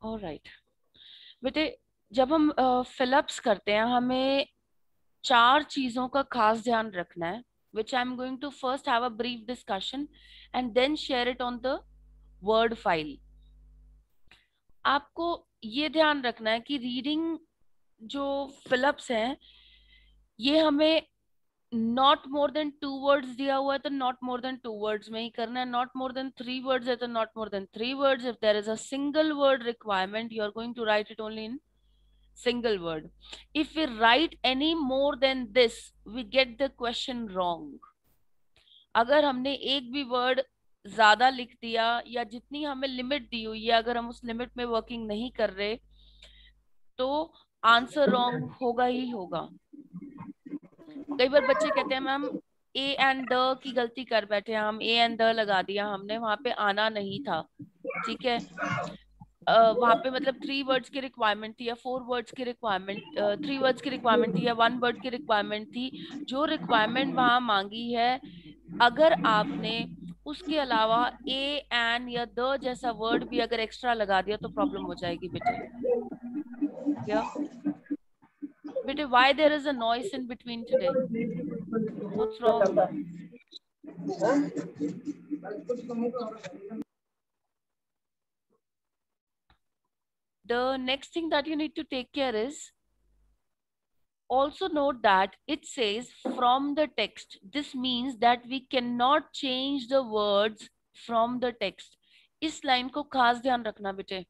Alright बेटे, जब हम फिलअप्स करते हैं हमें चार चीजों का खास ध्यान रखना है, which I'm going to first have a brief discussion and then share it on the word file. आपको ये ध्यान रखना है कि रीडिंग जो फिलअप्स हैं ये हमें नॉट मोर देन 2 वर्ड्स दिया हुआ है तो नॉट मोर देन 2 वर्ड्स में ही करना है, नॉट मोर देन 3 वर्ड्स है तो not more than 3 words. If there is a single word requirement you are going to write it only in single word. If we write any more than this, we get the question wrong. अगर हमने एक भी word ज्यादा लिख दिया या जितनी हमें लिमिट दी हुई है अगर हम उस लिमिट में वर्किंग नहीं कर रहे तो आंसर रॉन्ग होगा ही होगा. कई बार बच्चे कहते हैं ma'am A and the key गलती कर बैठे हैं, हम ए एंड द लगा दिया हमने, वहां पे आना नहीं था. ठीक है, वहां पे मतलब 3 वर्ड्स की रिक्वायरमेंट थी या 4 वर्ड्स की रिक्वायरमेंट, 3 वर्ड्स की रिक्वायरमेंट थी या 1 वर्ड की रिक्वायरमेंट थी. जो रिक्वायरमेंट वहां मांगी है अगर आपने उसके अलावा ए एन या द जैसा वर्ड भी अगर एक्स्ट्रा लगा दिया तो प्रॉब्लम हो जाएगी बेटे. क्या बेटे, why there is a noise in between today? What's wrong? The next thing that you need to take care is also note that it says from the text. This means that we cannot change the words from the text. इस line को खास ध्यान रखना बेटे.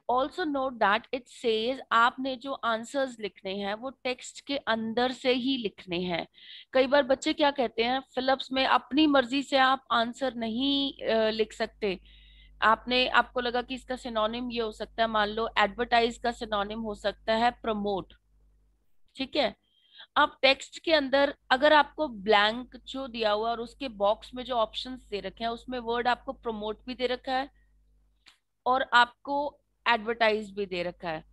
Also note that it says आपने जो answers लिखने हैं वो टेक्स्ट के अंदर से ही लिखने हैं. कई बार बच्चे क्या कहते हैं फिलअप्स में अपनी मर्जी से आप आंसर नहीं लिख सकते. आपको लगा कि इसका सिनोनिम ये हो सकता है, मान लो एडवर्टाइज का सिनोनिम हो सकता है प्रमोट. ठीक है, आप टेक्स्ट के अंदर अगर आपको ब्लैंक जो दिया हुआ और उसके बॉक्स में जो ऑप्शंस दे रखे हैं उसमें वर्ड आपको प्रमोट भी दे रखा है और आपको एडवर्टाइज भी दे रखा है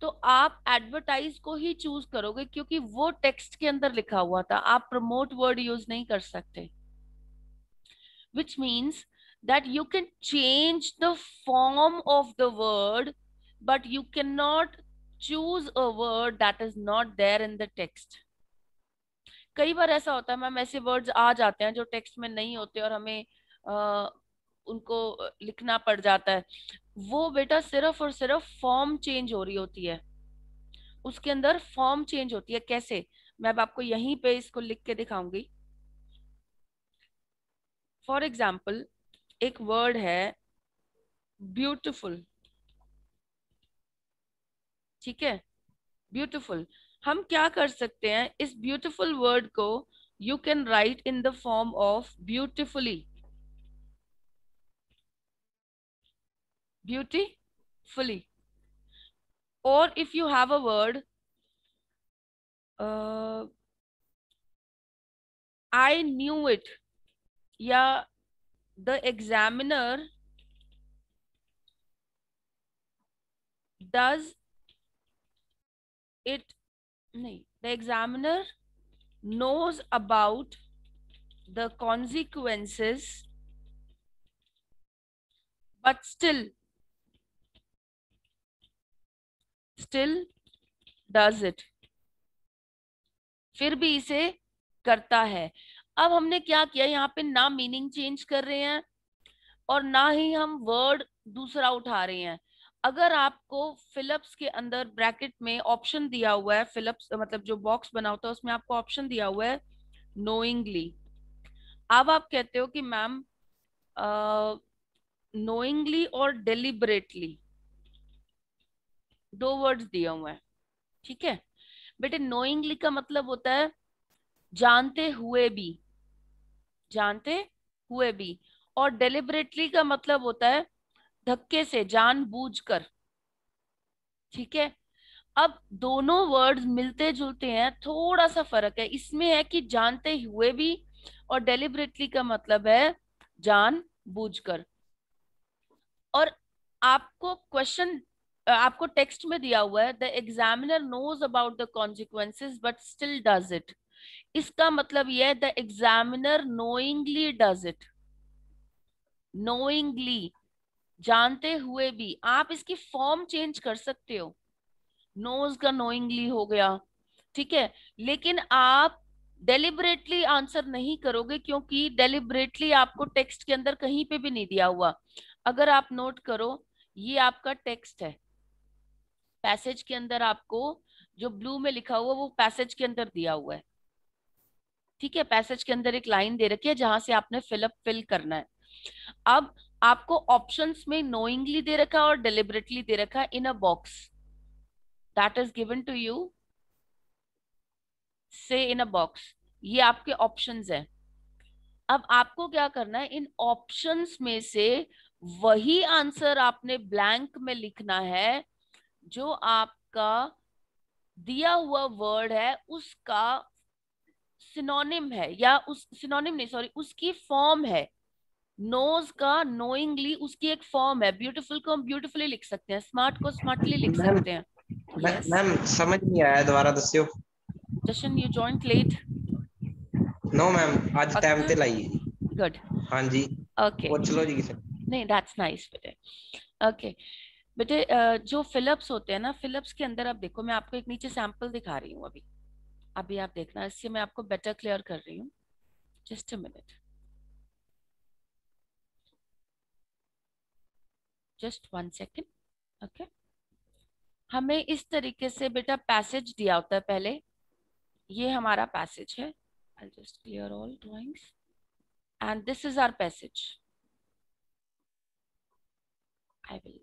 तो आप एडवर्टाइज को ही चूज करोगे क्योंकि वो टेक्स्ट के अंदर लिखा हुआ था. आप प्रमोट वर्ड यूज नहीं कर सकते. which means that you can change the form of the word but you cannot choose a word that is not there in the text. कई बार ऐसा होता है मैम, ऐसे वर्ड्स आ जाते हैं जो टेक्स्ट में नहीं होते और हमें उनको लिखना पड़ जाता है. वो बेटा सिर्फ और सिर्फ फॉर्म चेंज हो रही होती है, उसके अंदर फॉर्म चेंज होती है. कैसे? मैं अब आपको यहीं पे इसको लिख के दिखाऊंगी. फॉर एग्जाम्पल एक वर्ड है ब्यूटिफुल. ठीक है, ब्यूटिफुल. हम क्या कर सकते हैं, इस ब्यूटिफुल वर्ड को you can write in the form of beautifully. Beautifully. और if you have a word I knew it या द एग्जामिनर डज इट, नहीं, the examiner knows about the consequences but still does it. फिर भी इसे करता है. अब हमने क्या किया, यहाँ पे ना मीनिंग चेंज कर रहे हैं और ना ही हम वर्ड दूसरा उठा रहे हैं. अगर आपको फिलअप्स के अंदर ब्रैकेट में ऑप्शन दिया हुआ है, फिलअप्स मतलब जो बॉक्स बना होता है उसमें आपको ऑप्शन दिया हुआ है नोइंगली. अब आप कहते हो कि मैम नोइंगली और डेलिबरेटली दो वर्ड्स दिए हुए हैं. ठीक है बेटे, नोइंगली का मतलब होता है जानते हुए भी, जानते हुए भी. और डेलिबरेटली का मतलब होता है धक्के से, जानबूझकर. ठीक है, अब दोनों वर्ड्स मिलते जुलते हैं, थोड़ा सा फर्क है. इसमें है कि जानते हुए भी और डेलिबरेटली का मतलब है जानबूझकर. और आपको क्वेश्चन, आपको टेक्स्ट में दिया हुआ है the examiner knows about the consequences but still does it. इसका मतलब यह है the examiner knowingly does it. Knowingly जानते हुए भी आप इसकी फॉर्म चेंज कर सकते हो, नोज का नोइंगली हो गया, ठीक है। लेकिन आप डेलिबरेटली आंसर नहीं करोगे, क्योंकि डेलिबरेटली आपको टेक्स्ट के अंदर कहीं पे भी नहीं दिया हुआ। अगर आप नोट करो, ये आपका टेक्स्ट है, पैसेज के अंदर आपको जो ब्लू में लिखा हुआ वो पैसेज के अंदर दिया हुआ है, ठीक है। पैसेज के अंदर एक लाइन दे रखी है जहां से आपने फिल करना है। अब आपको ऑप्शंस में नोइंगली दे रखा है और डेलिबरेटली दे रखा है in a box that is given to you, say in a box, ये आपके ऑप्शंस है। अब आपको क्या करना है, इन ऑप्शंस में से वही आंसर आपने ब्लैंक में लिखना है जो आपका दिया हुआ वर्ड है उसका सिनोनिम है, या उस सिनोनिम नहीं, सॉरी, उसकी फॉर्म है। नोज का नोइंगली उसकी एक फॉर्म है। ब्यूटीफुल को हम ब्यूटीफुली लिख सकते हैं, स्मार्ट को स्मार्टली लिख मैम सकते हैं। यस मैम समझ नहीं आया, दोबारा दस्यो। जशन, you joined late. No ma'am, आज टाइम पक्का? ते लाई है जी। गुड। हाँ जी, ओके। पूछ लो जी किसे। नहीं, दैट्स नाइस बेटे। ओके बेटे, जो फिलिप्स होते हैं ना, फिलिप्स के अंदर आप देखो, मैं आपको एक नीचे सैंपल दिखा रही हूँ अभी। अभी आप देखना, इससे मैं आपको बेटर क्लियर कर रही हूँ। Just a minute, just 1 second. Okay, हमें इस तरीके से बेटा पैसेज दिया होता है पहले। ये हमारा पैसेज है। I'll just clear all drawings and this is our passage. I will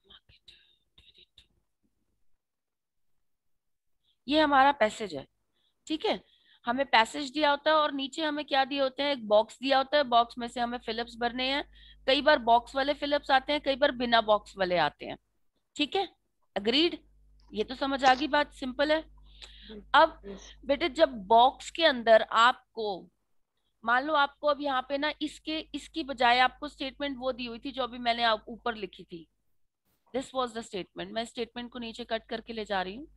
mark it 22. ये हमारा पैसेज है, ठीक है। हमें पैसेज दिया होता है और नीचे हमें क्या दिए होते हैं, एक बॉक्स दिया होता है। बॉक्स में से हमें फिलिप्स भरने हैं। कई बार बॉक्स वाले फिलिप्स आते हैं, कई बार बिना बॉक्स वाले आते हैं, ठीक है। अग्रीड? ये तो समझ आ गई बात, सिंपल है। अब बेटे, जब बॉक्स के अंदर आपको, मान लो आपको अब यहाँ पे ना इसके इसकी बजाय आपको स्टेटमेंट वो दी हुई थी जो अभी मैंने ऊपर लिखी थी, दिस वॉज द स्टेटमेंट। मैं स्टेटमेंट को नीचे कट करके ले जा रही हूँ।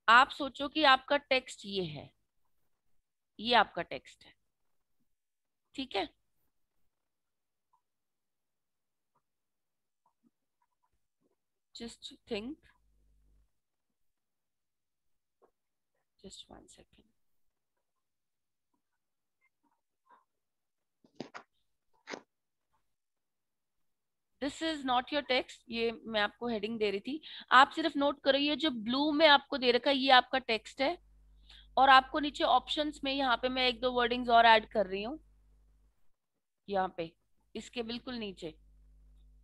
आप सोचो कि आपका टेक्स्ट ये है, ये आपका टेक्स्ट है, ठीक है। Just think, just 1 second. This is not your text, ये मैं आपको हेडिंग दे रही थी। आप सिर्फ नोट करो, ये जो ब्लू में आपको दे रखा है ये आपका टेक्स्ट है। और आपको नीचे ऑप्शंस में यहाँ पे मैं एक दो वर्डिंग्स और ऐड कर रही हूँ, यहाँ पे इसके बिल्कुल नीचे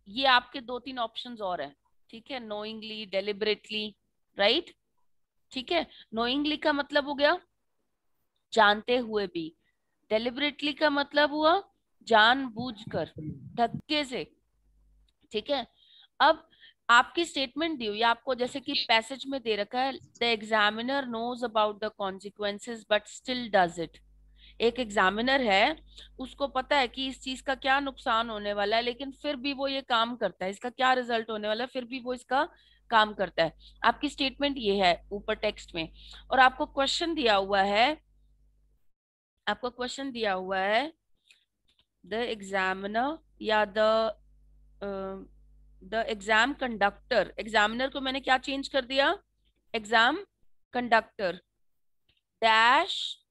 ये आपके 2-3 ऑप्शंस और हैं, ठीक है। नोइंगली, डेलिबरेटली, राइट, ठीक है। नोइंगली का मतलब हो गया जानते हुए भी, डेलिबरेटली का मतलब हुआ जानबूझकर, धक्के से, ठीक है। अब आपकी स्टेटमेंट दी हुई है आपको, जैसे कि पैसेज में दे रखा है, the examiner knows about the consequences but still does it. एक एग्जामिनर है, उसको पता है कि इस चीज का क्या नुकसान होने वाला है, लेकिन फिर भी वो ये काम करता है, इसका क्या रिजल्ट होने वाला है, फिर भी वो इसका काम करता है। आपकी स्टेटमेंट ये है ऊपर टेक्स्ट में। और आपको क्वेश्चन दिया हुआ है, आपको क्वेश्चन दिया हुआ है, द एग्जामिनर या द एग्जाम कंडक्टर, एग्जामिनर को मैंने क्या चेंज कर दिया, exam conductor dash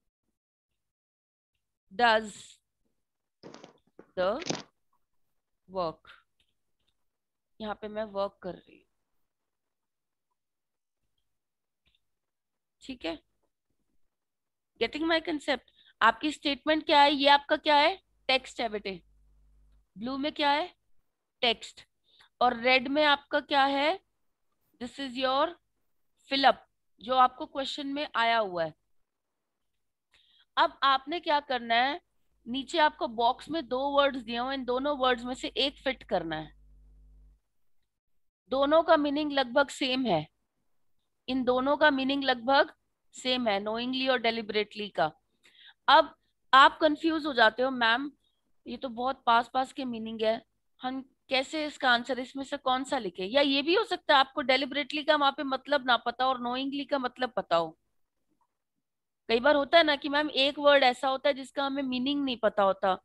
does the work. यहाँ पे मैं वर्क कर रही हूँ, ठीक है। Getting my concept? आपकी स्टेटमेंट क्या है, ये आपका क्या है, टेक्स्ट है बेटे। ब्लू में क्या है, टेक्स्ट। और रेड में आपका क्या है, दिस इज योर फिलअप, जो आपको क्वेश्चन में आया हुआ है। अब आपने क्या करना है, नीचे आपको बॉक्स में 2 वर्ड्स दिए हुए, इन दोनों वर्ड्स में से एक फिट करना है। दोनों का मीनिंग लगभग सेम है, इन दोनों का मीनिंग लगभग सेम है, नोइंगली और डेलिबरेटली का। अब आप कंफ्यूज हो जाते हो, मैम ये तो बहुत पास पास के मीनिंग है, हम कैसे इसका आंसर, इसमें से कौन सा लिखे। या ये भी हो सकता है आपको डेलिबरेटली का वहां पे मतलब ना पता और नोइंगली का मतलब पता हो, कई बार होता है ना कि मैम एक वर्ड ऐसा होता है जिसका हमें मीनिंग नहीं पता होता,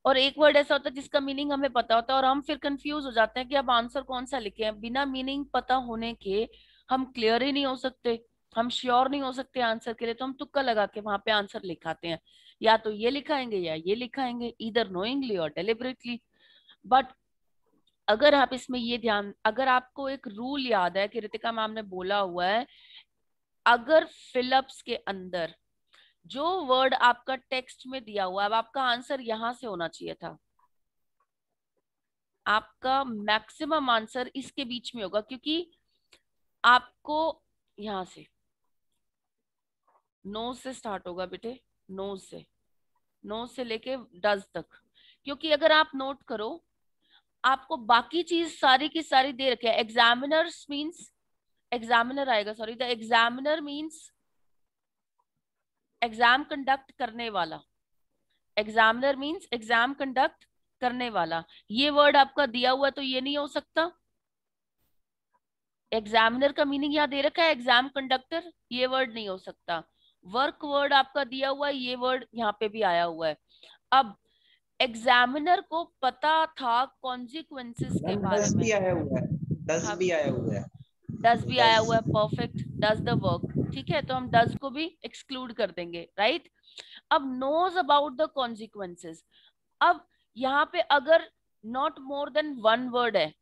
और एक वर्ड ऐसा होता है जिसका मीनिंग हमें पता होता है, और हम फिर कंफ्यूज हो जाते हैं कि अब आंसर कौन सा लिखे हैं। बिना मीनिंग पता होने के हम क्लियर ही नहीं हो सकते, हम श्योर नहीं हो सकते आंसर के लिए, तो हम तुक्का लगा के वहां पे आंसर लिखाते हैं, या तो ये लिखाएंगे या ये लिखाएंगे, इधर नोइंगली और डेलिबरेटली। बट अगर आप इसमें ये ध्यान, अगर आपको एक रूल याद है कि रितिका मैम ने बोला हुआ है, अगर फिलअप्स के अंदर जो वर्ड आपका टेक्स्ट में दिया हुआ है, अब आपका आंसर यहां से होना चाहिए था, आपका मैक्सिमम आंसर इसके बीच में होगा, क्योंकि आपको यहां से नोज से स्टार्ट होगा बेटे, नोज से, नोज से लेके डज तक। क्योंकि अगर आप नोट करो, आपको बाकी चीज सारी की सारी दे रखे है। एग्जामिनर्स मींस, एग्जामिनर आएगा, sorry, the examiner means exam conduct करने वाला, एग्जामिनर मींस एग्जाम कंडक्ट करने वाला। ये वर्ड आपका दिया हुआ है तो ये नहीं हो सकता। एग्जामिनर का मीनिंग यहाँ दे रखा है एग्जाम कंडक्टर, ये वर्ड नहीं हो सकता। वर्क वर्ड आपका दिया हुआ है, ये वर्ड यहाँ पे भी आया हुआ है। अब एग्जामिनर को पता था कॉन्सिक्वेंसेस के बारे डस में। भी आया हुआ है, डस हाँ, भी आया हुआ है, डज भी आया डस। हुआ है, परफेक्ट, डज द वर्क, ठीक है, तो हम डज को भी एक्सक्लूड कर देंगे, राइट। अब नोज अबाउट द कॉन्सिक्वेंसेस। अब यहाँ पे अगर not more than one word है,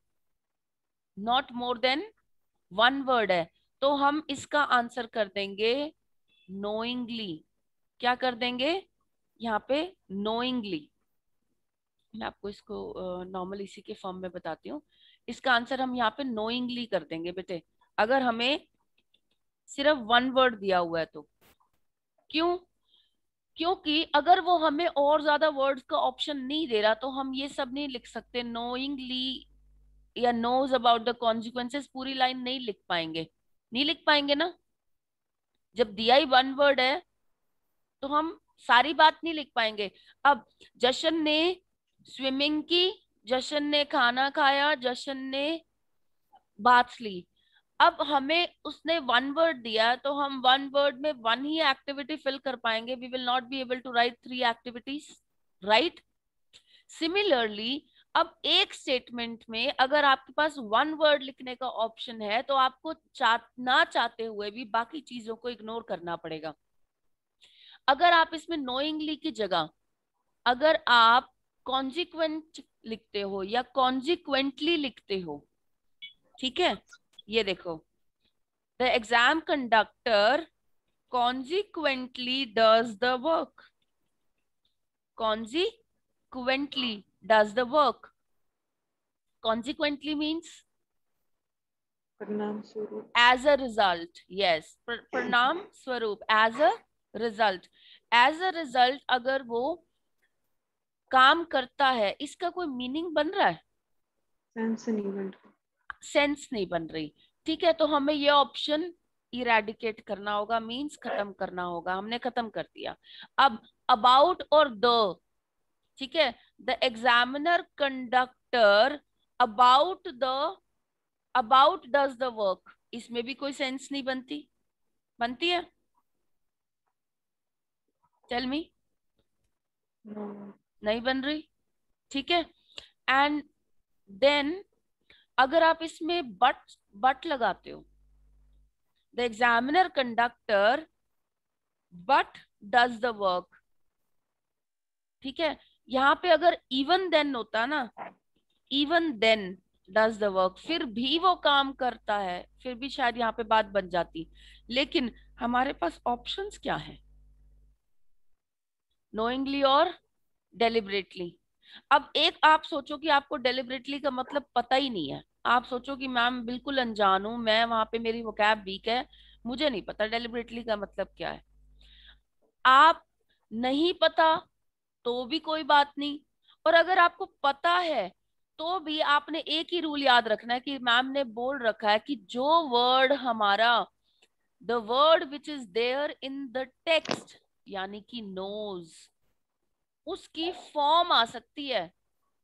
not more than one word है, तो हम इसका आंसर कर देंगे नोइंगली। क्या कर देंगे यहाँ पे? नोइंगली। मैं आपको इसको नॉर्मल इसी के फॉर्म में बताती हूँ। इसका आंसर हम यहाँ पे नोइंगली कर देंगे बेटे, अगर हमें सिर्फ वन वर्ड दिया हुआ है तो। क्यों? क्योंकि अगर वो हमें और ज्यादा वर्ड्स का ऑप्शन नहीं दे रहा तो हम ये सब नहीं लिख सकते। नोइंगली या नोज अबाउट द कॉन्सिक्वेंसेस पूरी लाइन नहीं लिख पाएंगे, नहीं लिख पाएंगे ना। जब दिया ही वन वर्ड है तो हम सारी बात नहीं लिख पाएंगे। अब जशन ने स्विमिंग की, जशन ने खाना खाया, जशन ने बाथ ली। अब हमें उसने वन वर्ड दिया है तो हम वन वर्ड में वन ही एक्टिविटी फिल कर पाएंगे, we will not be able to write three activities, right. Similarly अब एक स्टेटमेंट में अगर आपके पास वन वर्ड लिखने का ऑप्शन है तो आपको ना चाहते हुए भी बाकी चीजों को इग्नोर करना पड़ेगा। अगर आप इसमें नोइंगली की जगह अगर आप कॉन्जिक्वेंट लिखते हो या कॉन्जिक्वेंटली लिखते हो, ठीक है, ये देखो, the exam conductor consequently does the work, consequently does the work, consequently means परिणाम स्वरूप, as a result, yes, परिणाम स्वरूप, as a result, as a result अगर वो काम करता है, इसका कोई मीनिंग बन रहा है? सेंस नहीं बन रहा। सेंस नहीं बन रही, ठीक है, तो हमें ये ऑप्शन इरेडिकेट करना होगा, मींस खत्म करना होगा। हमने खत्म कर दिया। अब अबाउट और द, ठीक है, the examiner conductor about the, about does the work, इसमें भी कोई सेंस नहीं बनती, बनती है? Tell me. नो, नहीं बन रही, ठीक है। एंड देन अगर आप इसमें बट लगाते हो, the examiner conductor but does the work, ठीक है, यहाँ पे अगर इवन देन होता ना, even then does the work, फिर भी वो काम करता है, फिर भी शायद यहाँ पे बात बन जाती। लेकिन हमारे पास ऑप्शंस क्या है? नोइंगली और डेलिबरेटली। अब एक आप सोचो कि आपको डेलिबरेटली का मतलब पता ही नहीं है, आप सोचो कि मैम बिल्कुल अनजान हूं मैं, वहां पे मेरी वोकैब वीक है, मुझे नहीं पता डेलिबरेटली का मतलब क्या है। आप नहीं पता तो भी कोई बात नहीं, और अगर आपको पता है तो भी आपने एक ही रूल याद रखना है कि मैम ने बोल रखा है कि जो वर्ड हमारा, the word which is there in the text, यानी कि नोज, उसकी फॉर्म आ सकती है।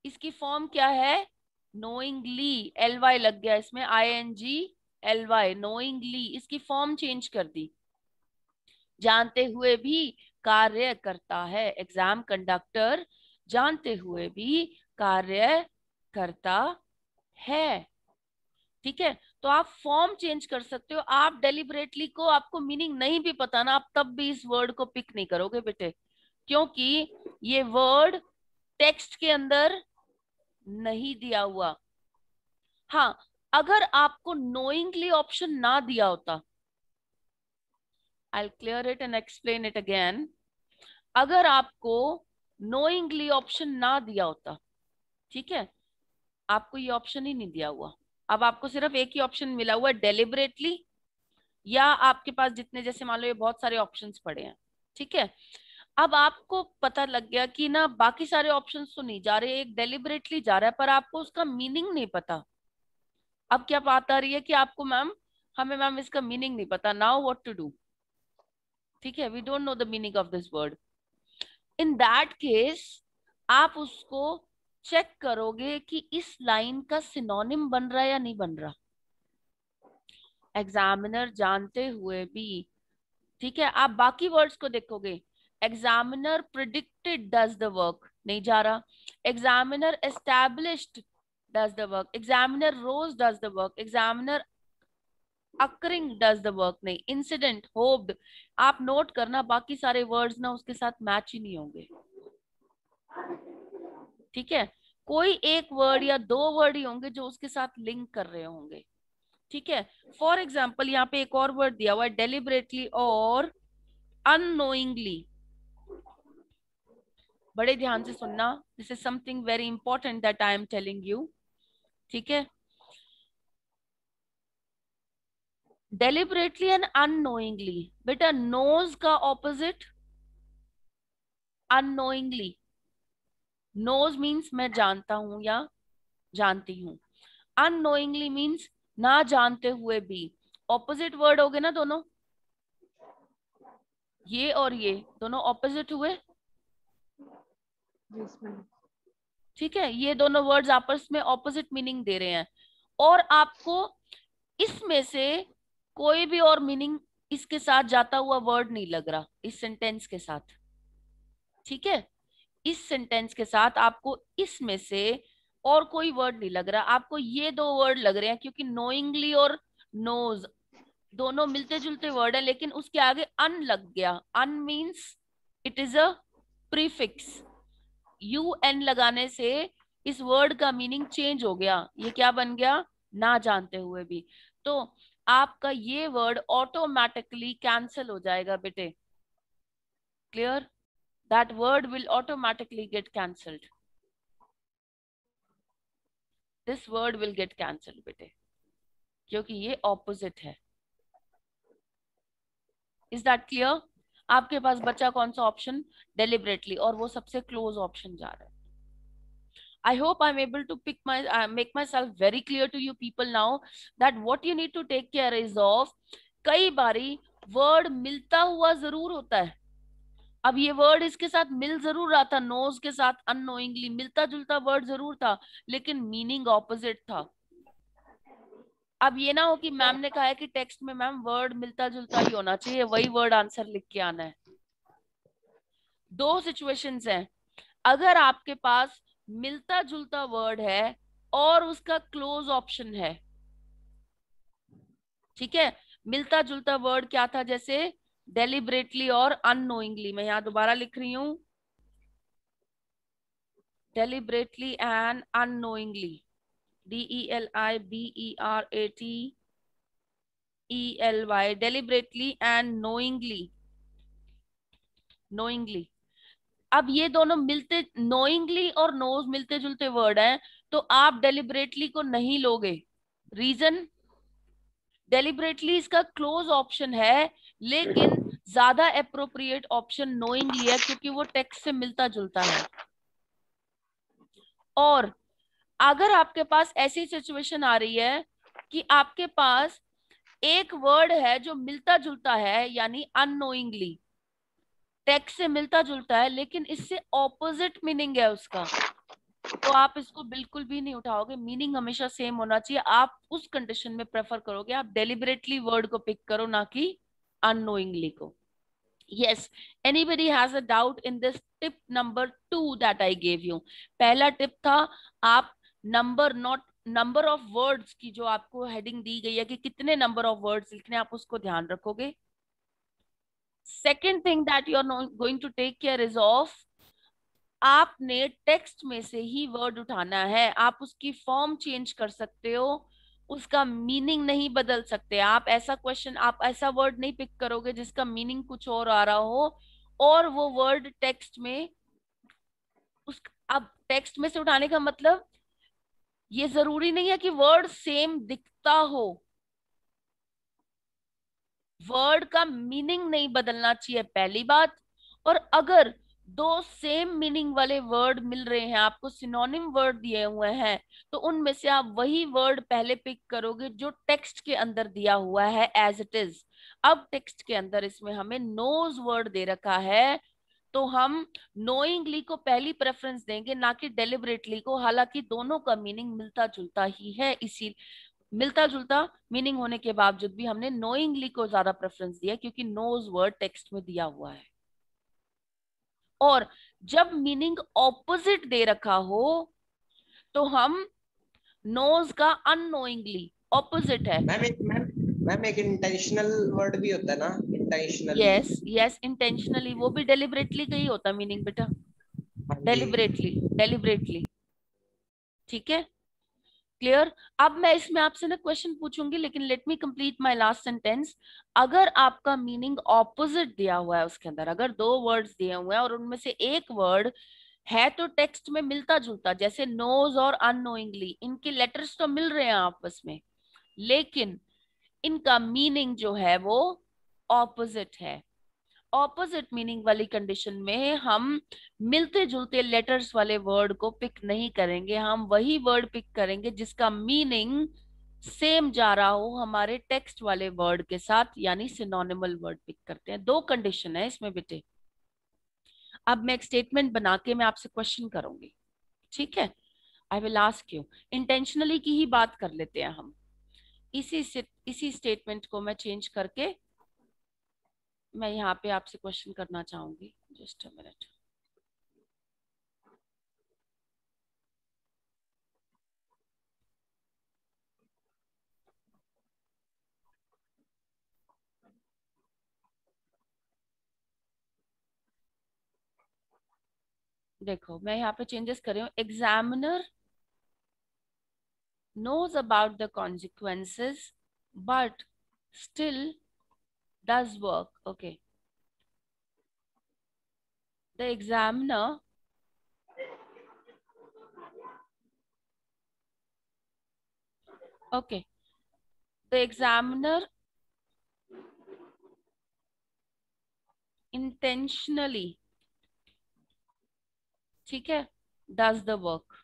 इसकी फॉर्म क्या है? नोइंगली, एल वाई लग गया इसमें, ING LY, नोइंगली, इसकी फॉर्म चेंज कर दी। जानते हुए भी कार्य करता है। एग्जाम कंडक्टर जानते हुए भी कार्य करता है। ठीक है, तो आप फॉर्म चेंज कर सकते हो। आप डेलिबरेटली को आपको मीनिंग नहीं भी पता ना, आप तब भी इस वर्ड को पिक नहीं करोगे बेटे, क्योंकि ये वर्ड टेक्स्ट के अंदर नहीं दिया हुआ। हाँ, अगर आपको नोइंगली ऑप्शन ना दिया होता, I'll clear it and explain it again. अगर आपको नोइंगली ऑप्शन ना दिया होता, ठीक है, आपको ये ऑप्शन ही नहीं दिया हुआ, अब आपको सिर्फ एक ही ऑप्शन मिला हुआ है, डेलिबरेटली, या आपके पास जितने, जैसे मान लो ये बहुत सारे ऑप्शंस पड़े हैं, ठीक है, अब आपको पता लग गया कि ना बाकी सारे ऑप्शंस तो नहीं जा रहे, एक डेलिबरेटली जा रहा है, पर आपको उसका मीनिंग नहीं पता। अब क्या बात आ रही है कि आपको मैम, हमें मैम इसका मीनिंग नहीं पता, नाउ व्हाट टू डू। ठीक है, we don't know the meaning of this word. In that case आप उसको चेक करोगे कि इस लाइन का सिनोनिम बन रहा है या नहीं बन रहा। एग्जामिनर जानते हुए भी, ठीक है, आप बाकी वर्ड्स को देखोगे, examiner predicted does the work, नहीं जा रहा। Examiner established does the work, examiner rose does the work, examiner occurring does the work, नहीं। इंसिडेंट, होप्ड, आप नोट करना बाकी सारे वर्ड्स ना उसके साथ मैच ही नहीं होंगे। ठीक है, कोई एक वर्ड या दो वर्ड ही होंगे जो उसके साथ लिंक कर रहे होंगे। ठीक है, फॉर एग्जाम्पल यहाँ पे एक और वर्ड दिया हुआ है, डेलिबरेटली और अननोइंगली। बड़े ध्यान से सुनना, this is something very important that I am telling you. ठीक है, डेलिबरेटली एंड अननोइंगली, बेटा नोज का ऑपोजिट अननोइंगली। नोज मीन्स मैं जानता हूं या जानती हूं, अननोइंगली मीन्स ना जानते हुए भी। ऑपोजिट वर्ड हो गए ना दोनों, ये और ये दोनों ऑपोजिट हुए। Yes, ma'am. ठीक है, ये दोनों वर्ड्स आपस में ऑपोजिट मीनिंग दे रहे हैं, और आपको इसमें से कोई भी और मीनिंग इसके साथ जाता हुआ वर्ड नहीं लग रहा इस सेंटेंस के साथ। ठीक है, इस सेंटेंस के साथ आपको इसमें से और कोई वर्ड नहीं लग रहा, आपको ये दो वर्ड लग रहे हैं, क्योंकि नोइंगली और नोज दोनों मिलते जुलते वर्ड है, लेकिन उसके आगे अन लग गया। Un means it is a prefix, U N लगाने से इस वर्ड का मीनिंग चेंज हो गया, ये क्या बन गया, ना जानते हुए भी। तो आपका ये वर्ड ऑटोमेटिकली कैंसिल हो जाएगा बेटे। Clear, that word will automatically get cancelled, this word will get cancelled बेटे, क्योंकि ये ऑपोजिट है। Is that clear? आपके पास बचा कौन सा ऑप्शन, डेलिबरेटली, और वो सबसे क्लोज ऑप्शन जा रहा है। I hope I'm able to make myself very clear to you people now that what you need to take care is of, कई बारी वर्ड मिलता हुआ जरूर होता है। अब ये वर्ड इसके साथ मिल जरूर रहा था, नोज के साथ अननोइंगली मिलता जुलता वर्ड जरूर था, लेकिन मीनिंग ऑपोजिट था। अब ये ना हो कि मैम ने कहा है कि टेक्स्ट में मैम वर्ड मिलता जुलता ही होना चाहिए, वही वर्ड आंसर लिख के आना है। दो सिचुएशंस हैं, अगर आपके पास मिलता जुलता वर्ड है और उसका क्लोज ऑप्शन है। ठीक है, मिलता जुलता वर्ड क्या था, जैसे डेलिबरेटली और अननोइंगली, मैं यहां दोबारा लिख रही हूं, deliberately and unknowingly, DELIBERATELY, deliberately and knowingly, knowingly. अब ये दोनों मिलते, नोइंगली और नोज मिलते जुलते वर्ड हैं, तो आप डेलिबरेटली को नहीं लोगे। रीजन, डेलिबरेटली इसका क्लोज ऑप्शन है, लेकिन ज्यादा अप्रोप्रिएट ऑप्शन नोइंगली है, क्योंकि वो टेक्स्ट से मिलता जुलता है। और अगर आपके पास ऐसी सिचुएशन आ रही है कि आपके पास एक वर्ड है जो मिलता जुलता है, यानी अननोइंगली टेक्स्ट से मिलता जुलता है, लेकिन इससे ऑपोजिट मीनिंग है उसका, तो आप इसको बिल्कुल भी नहीं उठाओगे, मीनिंग हमेशा सेम होना चाहिए। आप उस कंडीशन में प्रेफर करोगे, आप डेलिबरेटली वर्ड को पिक करो, ना कि अननोइंगली को। Yes, anybody has a doubt in this tip number 2 that I gave you? पहला टिप था आप number not number of words की जो आपको हेडिंग दी गई है कि कितने नंबर ऑफ वर्ड्स लिखने, आप उसको ध्यान रखोगे. Second thing that you are going to take care is of, आपने टेक्स्ट में से ही वर्ड उठाना है. आप उसकी फॉर्म चेंज कर सकते हो, उसका मीनिंग नहीं बदल सकते. आप ऐसा क्वेश्चन, आप ऐसा वर्ड नहीं पिक करोगे जिसका मीनिंग कुछ और आ रहा हो और वो वर्ड टेक्स्ट में उस, अब टेक्स्ट में से उठाने का मतलब ये जरूरी नहीं है कि वर्ड सेम दिखता हो. वर्ड का मीनिंग नहीं बदलना चाहिए, पहली बात. और अगर दो सेम मीनिंग वाले वर्ड मिल रहे हैं, आपको सिनोनिम वर्ड दिए हुए हैं, तो उनमें से आप वही वर्ड पहले पिक करोगे जो टेक्स्ट के अंदर दिया हुआ है एज इट इज. अब टेक्स्ट के अंदर इसमें हमें नोज वर्ड दे रखा है, तो हम नोइंगली को पहली प्रेफरेंस देंगे, ना कि डेलिबरेटली को. हालांकि दोनों का मीनिंग मिलता जुलता ही है, इसी मिलता जुलता मीनिंग होने के बावजूद भी हमने नोइंगली को ज्यादा प्रेफरेंस दिया क्योंकि नोज वर्ड टेक्स्ट में दिया हुआ है. और जब मीनिंग ऑपोजिट दे रखा हो तो हम नोज का अननोइंगली ऑपोजिट है. मैम एक इंटेंशनल वर्ड भी होता है ना, इंटेंशनली. यस यस, इंटेंशनली, वो भी डेलिबरेटली का ही होता मीनिंग बेटा. हाँ जी. Deliberately, deliberately. ठीक है, क्लियर. अब मैं इसमें आपसे ना क्वेश्चन पूछूंगी, लेकिन let me complete my last sentence. अगर आपका मीनिंग ऑपोजिट दिया हुआ है उसके अंदर, अगर दो वर्ड्स दिए हुए हैं और उनमें से एक वर्ड है तो टेक्स्ट में मिलता जुलता, जैसे नोज और अननोइंगली, इनके लेटर्स तो मिल रहे हैं आपस में, लेकिन इनका मीनिंग जो है वो ऑपोजिट है. ऑपोजिट मीनिंग वाली कंडीशन में हम मिलते जुलते लेटर्स वाले वर्ड को पिक नहीं करेंगे, हम वही वर्ड पिक करेंगे जिसका मीनिंग सेम जा रहा हो हमारे टेक्स्ट वाले वर्ड के साथ, यानी सिनोनिमल वर्ड पिक करते हैं. दो कंडीशन है इसमें बेटे. अब मैं एक स्टेटमेंट बना के मैं आपसे क्वेश्चन करूंगी, ठीक है. I will ask you. Intentionally की ही बात कर लेते हैं हम. इसी स्टेटमेंट को मैं चेंज करके मैं यहाँ पे आपसे क्वेश्चन करना चाहूंगी. Just a minute. देखो मैं यहाँ पे चेंजेस कर रही हूँ. Examiner knows about the consequences but still does work. Okay, the examiner okay the examiner intentionally, ठीक है, does the work.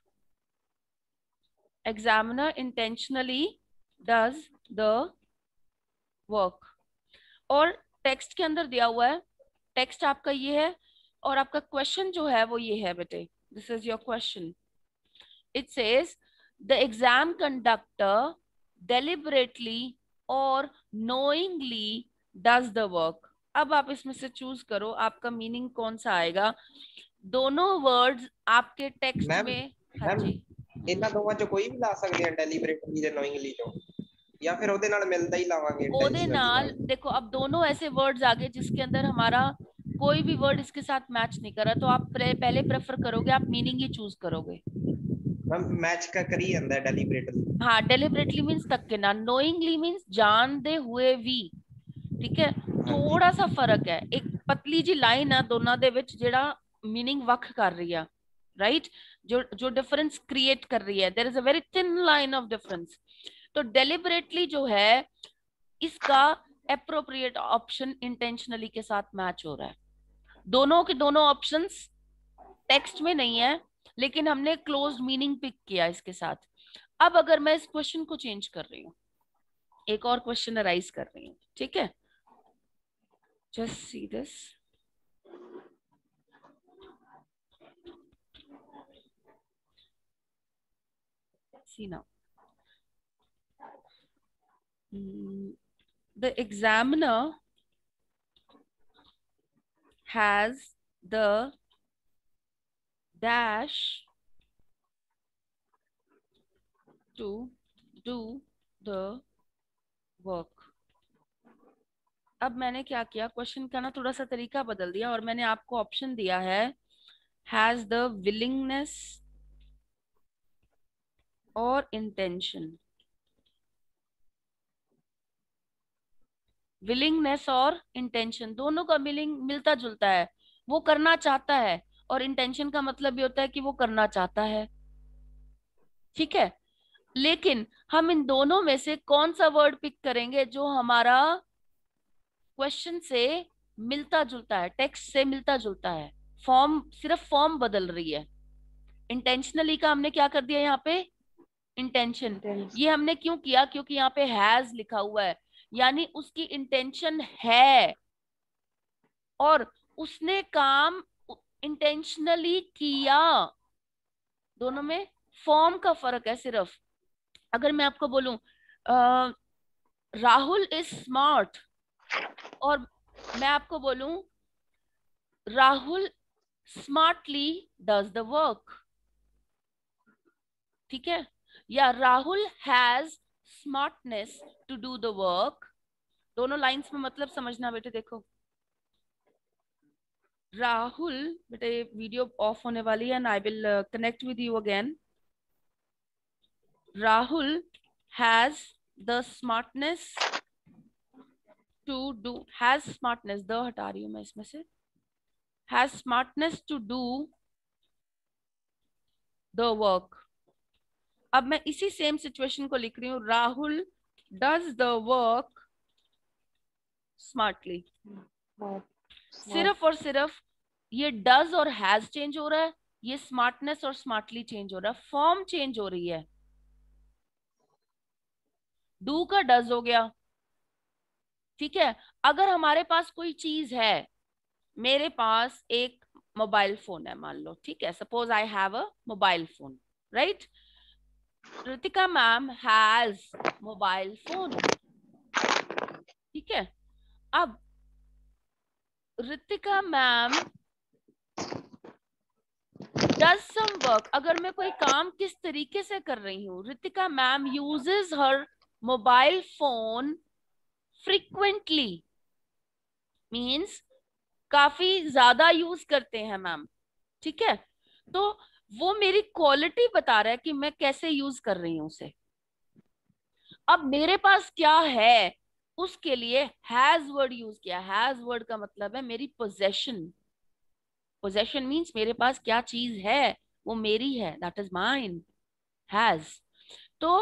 examiner intentionally does the work. और टेक्स्ट के अंदर दिया हुआ है, टेक्स्ट आपका ये है और आपका क्वेश्चन जो है वो ये है बेटे. This is your question. It says the exam conductor deliberately or knowingly does the work. अब आप इसमें से चूज करो आपका मीनिंग कौन सा आएगा. दोनों वर्ड्स आपके टेक्स्ट मैम में. हाँ मैम जी. ਇਹਨਾਂ ਦੋਵਾਂ ਚੋਂ ਕੋਈ ਵੀ ਲਾ ਸਕਦੇ ਆ, ਡੈਲੀਬਰੇਟਲੀ ਤੇ ਨੋਇੰਗਲੀ ਚੋਂ, ਜਾਂ ਫਿਰ ਉਹਦੇ ਨਾਲ ਮਿਲਦਾ ਹੀ ਲਾਵਾਂਗੇ ओदे ਇੰਟੈਂਸ਼ਨਲੀ नाल ਨਾਲ. देखो, अब दोनों ऐसे वर्ड्स आ गए जिसके अंदर हमारा कोई भी वर्ड इसके साथ मैच नहीं कर रहा, तो आप पहले प्रेफर करोगे, आप मीनिंग ही चूज करोगे. मैम मैच का करी ਜਾਂਦਾ ਹੈ ਡੈਲੀਬਰੇਟਲੀ. हाँ, डेलिबरेटली मीन्स तक के ना, नोइंगली मीन्स जानते हुए भी. ठीक है, थोड़ा सा फर्क है, एक पतली जी लाइन है दोनों दे विच जेड़ा मीनिंग वख कर रही है, राइट. जो जो डिफरेंस क्रिएट कर रही है, there is a very thin line of difference. तो डेलिबरेटली जो है इसका एप्रोप्रिएट ऑप्शन इंटेंशनली के साथ मैच हो रहा है. दोनों के दोनों ऑप्शंस टेक्स्ट में नहीं है, लेकिन हमने क्लोज मीनिंग पिक किया इसके साथ. अब अगर मैं इस क्वेश्चन को चेंज कर रही हूँ, एक और क्वेश्चन अराइज कर रही हूँ, ठीक है. Just see this. See now. The examiner has the dash to do the work। अब मैंने क्या किया, क्वेश्चन का ना थोड़ा सा तरीका बदल दिया और मैंने आपको ऑप्शन दिया है हैज द विलिंगनेस और इंटेंशन। विलिंगनेस और इंटेंशन दोनों का मीनिंग मिलता जुलता है, वो करना चाहता है, और इंटेंशन का मतलब भी होता है कि वो करना चाहता है। ठीक है, लेकिन हम इन दोनों में से कौन सा वर्ड पिक करेंगे जो हमारा क्वेश्चन से मिलता जुलता है, टेक्स्ट से मिलता जुलता है, फॉर्म सिर्फ फॉर्म बदल रही है। इंटेंशनली का हमने क्या कर दिया यहाँ पे, इंटेंशन। ये हमने क्यों किया, क्योंकि यहाँ पे हैज लिखा हुआ है, यानी उसकी इंटेंशन है और उसने काम इंटेंशनली किया। दोनों में फॉर्म का फर्क है सिर्फ। अगर मैं आपको बोलूं राहुल इज स्मार्ट, और मैं आपको बोलूं Rahul smartly does the work, ठीक है, या Rahul has smartness to do the work, दोनों लाइंस में मतलब समझना बेटे। देखो राहुल, बेटे वीडियो ऑफ होने वाली है and I will connect with you again. Rahul has the smartness to do, has smartness, the हटा रही हूं मैं इसमें से, has smartness to do the work. अब मैं इसी सेम सिचुएशन को लिख रही हूँ, Rahul does the work smartly. सिर्फ और सिर्फ ये डज और हैज चेंज हो रहा है, ये स्मार्टनेस और स्मार्टली चेंज हो रहा है, फॉर्म चेंज हो रही है। डू का डज हो गया, ठीक है। अगर हमारे पास कोई चीज है, मेरे पास एक मोबाइल फोन है मान लो, ठीक है, suppose I have a mobile phone, right. Ritika ma'am has mobile phone, ठीक है। अब Ritika ma'am does some work, अगर मैं कोई काम किस तरीके से कर रही हूँ, रितिका मैम यूजेस हर मोबाइल फोन फ्रीक्वेंटली, मीन्स काफी ज्यादा यूज करते हैं मैम, ठीक है। तो वो मेरी क्वालिटी बता रहा है कि मैं कैसे यूज कर रही हूँ उसे। अब मेरे पास क्या है, उसके लिए हैज वर्ड यूज किया। हैज वर्ड का मतलब है मेरी पोजेशन। पोजेशन मीन्स मेरे पास क्या चीज है, वो मेरी है, दैट इज माइन, हैज। तो